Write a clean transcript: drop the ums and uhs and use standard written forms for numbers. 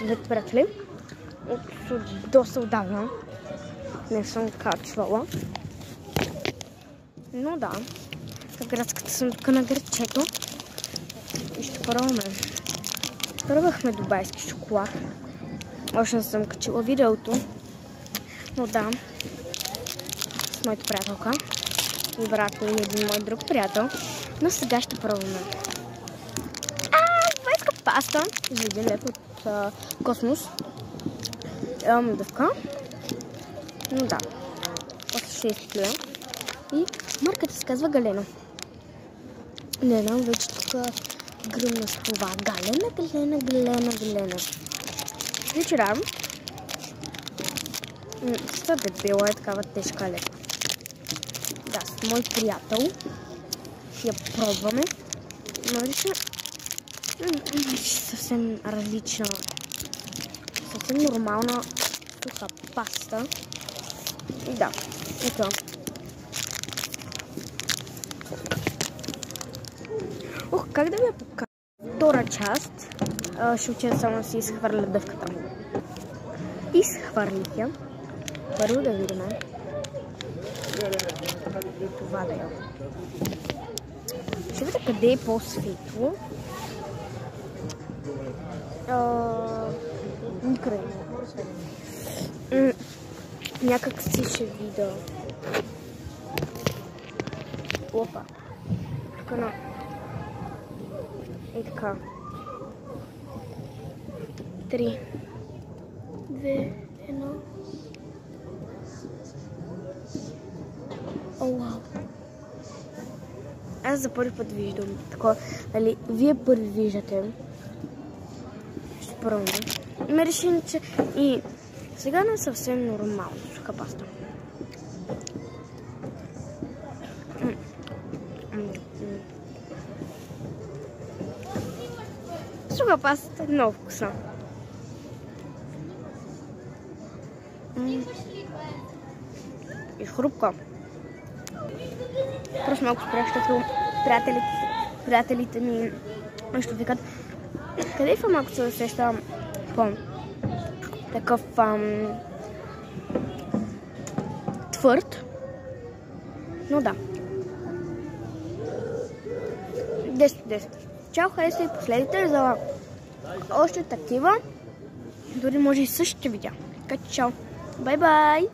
Здравейте, приятели! От доста отдавна не съм качвала. Но да, в градската съм тук на градчето и ще пробваме. Пробвахме дубайски шоколад. Още не съм качила видеото. Но да, с моята приятелка и вероятно и един мой друг приятел. Но сега ще пробваме. Дубайска паста за 1 лев от Космос. Имаме дъвка. Но да, после ще изплюя. И марката се казва Галена. Не знам, вече тук гръмна с това. Галена. Вечера. Ста дебела е такава тежка лепа. Да, с мой приятел я пробваме. Но вече съвсем различна, съвсем нормална суха паста. И да, ето. Как да ви я покажа? Втора част ще уча само да си изхвърля дъвката. Изхвърлих я. Първо да видим. Това да я. Ще видя къде е по-светло. Никъде. Някак си ще видя. Опа. Тук на... И така. 3, 2, 1. О, вау. Аз за първи път виждам такова. Нали, вие първи виждате. Ще пробвам. Ме решим, че и сега не е съвсем нормално суха паста. Суха паста е много вкусна. И хрупка. Просто малко спрях, защото приятелите ми нещо викат. Къде е малко се усеща такъв твърд. Но да. 10/10. Чао, харесва и последите за още такива. Дори може и същите видеа. Така че чао. Бай-бай!